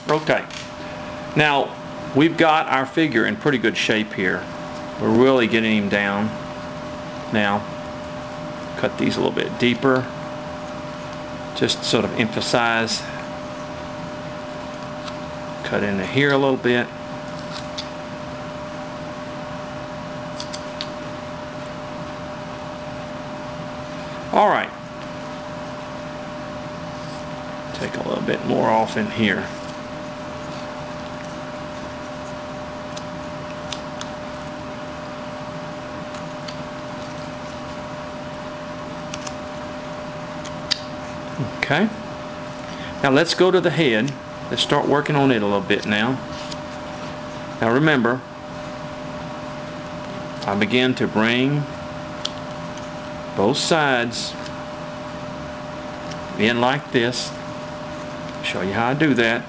Okay, now we've got our figure in pretty good shape here. We're really getting him down. Now, cut these a little bit deeper, just to sort of emphasize. Cut into here a little bit. All right. Take a little bit more off in here. Okay. Now let's go to the head. Let's start working on it a little bit now. Now remember, I begin to bring both sides in like this. Show you how I do that.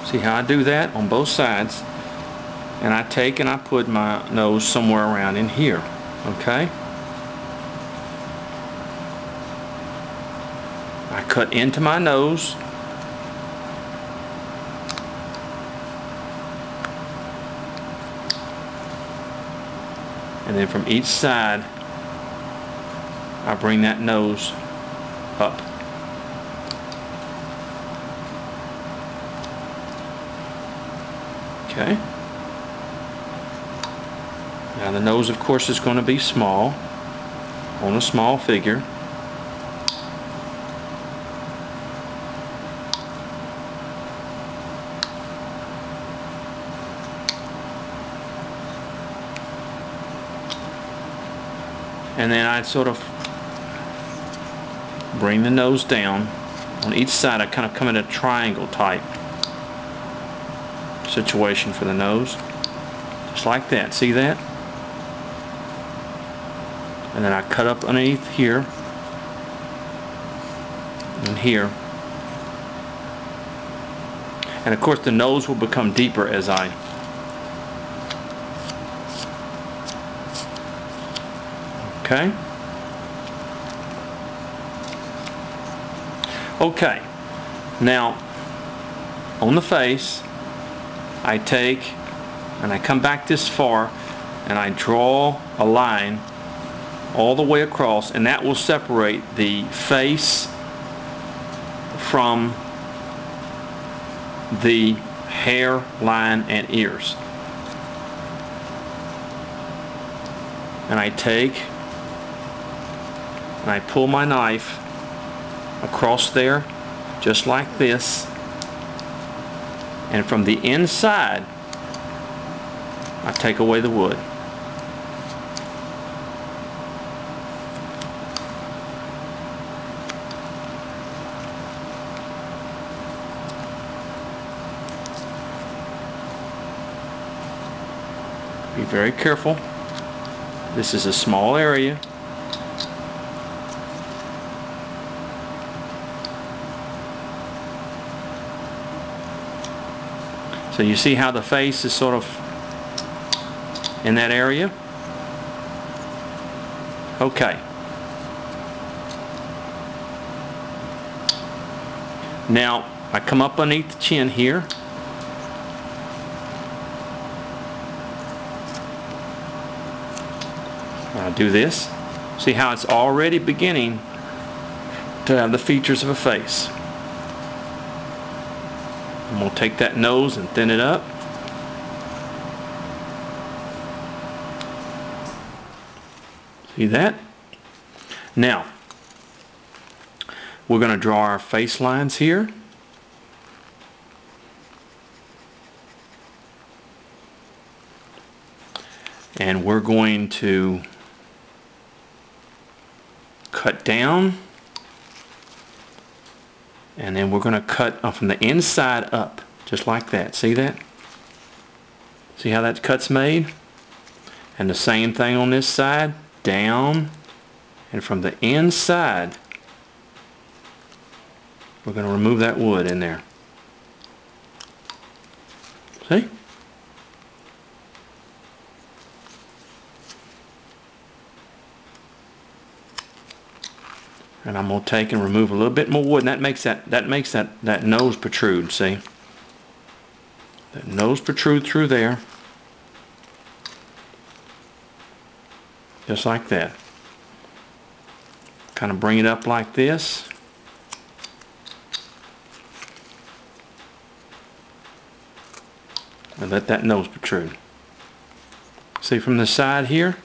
See how I do that on both sides? And I take and I put my nose somewhere around in here. Okay? I cut into my nose. And then from each side, I bring that nose up. Okay. Now the nose, of course, is going to be small on a small figure. And then I sort of bring the nose down. On each side I kind of come in a triangle type situation for the nose. Just like that. See that? And then I cut up underneath here and here. And of course the nose will become deeper as I okay? Okay. Now on the face I take and I come back this far and I draw a line all the way across, and that will separate the face from the hair line and ears. And I take and I pull my knife across there just like this, and from the inside I take away the wood. Be very careful. This is a small area. So you see how the face is sort of in that area? Okay. Now I come up underneath the chin here. I do this. See how it's already beginning to have the features of a face. I'm going to take that nose and thin it up. See that? Now, we're going to draw our face lines here. And we're going to cut down, and then we're going to cut from the inside up, just like that. See that? See how that cut's made? And the same thing on this side, down And from the inside, we're going to remove that wood in there. See? And I'm going to take and remove a little bit more wood, and that makes that nose protrude, see? That nose protrude through there. Just like that. Kind of bring it up like this. And let that nose protrude. See from the side here?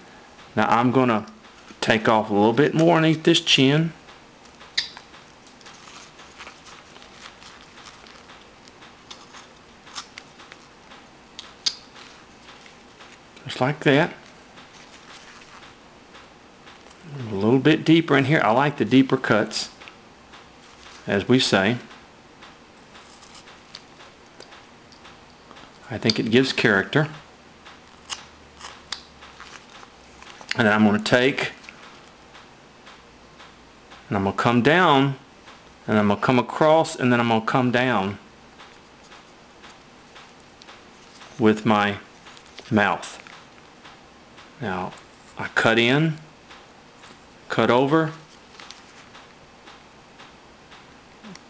Now I'm going to take off a little bit more underneath this chin. Just like that. A little bit deeper in here. I like the deeper cuts, as we say. I think it gives character. And then I'm going to take, and I'm going to come down, and I'm going to come across, and then I'm going to come down with my mouth. Now, I cut in, cut over,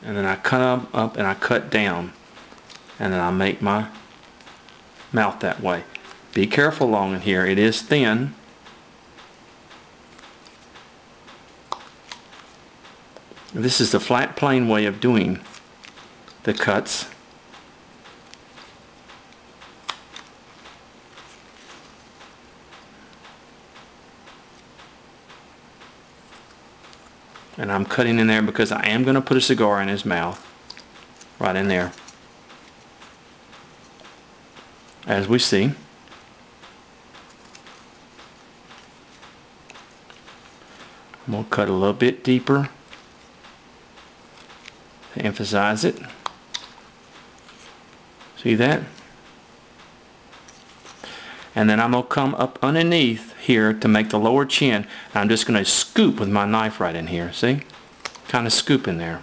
and then I cut up and I cut down, and then I make my mouth that way. Be careful along in here. It is thin. This is the flat plane way of doing the cuts. And I'm cutting in there because I am going to put a cigar in his mouth. Right in there. As we see. I'm going to cut a little bit deeper to emphasize it. See that? And then I'm going to come up underneath here to make the lower chin. I'm just going to scoop with my knife right in here. See? Kind of scoop in there.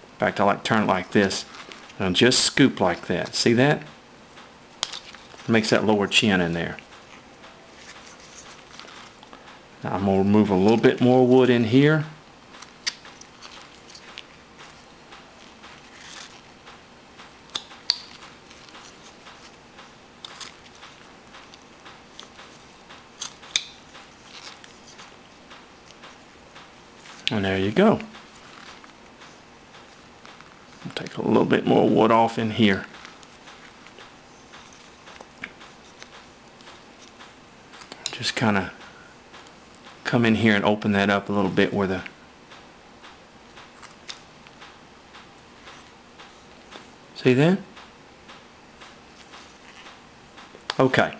In fact, I like to turn it like this. And just scoop like that. See that? Makes that lower chin in there. Now I'm going to remove a little bit more wood in here. And there you go. I'll take a little bit more wood off in here. Just kind of come in here and open that up a little bit where the see that? Okay.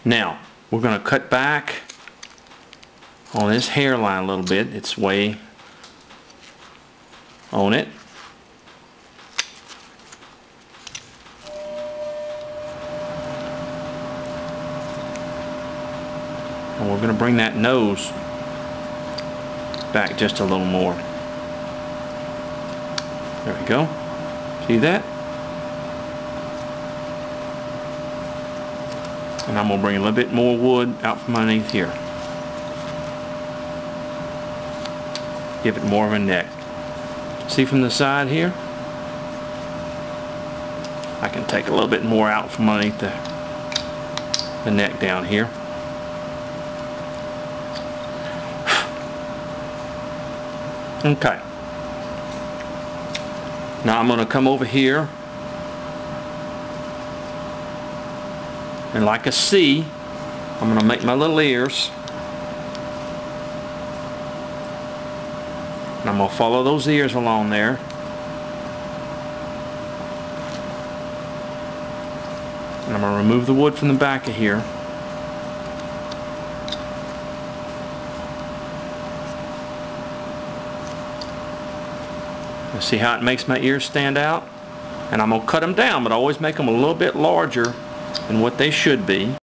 Now we're going to cut back on this hairline a little bit. It's way on it. And we're going to bring that nose back just a little more. There we go. See that? And I'm going to bring a little bit more wood out from underneath here. Give it more of a neck. See from the side here? I can take a little bit more out from underneath the neck down here. Okay. Now I'm going to come over here and like a C, I'm going to make my little ears. And I'm going to follow those ears along there. And I'm going to remove the wood from the back of here. You see how it makes my ears stand out? And I'm going to cut them down, but I always make them a little bit larger than what they should be.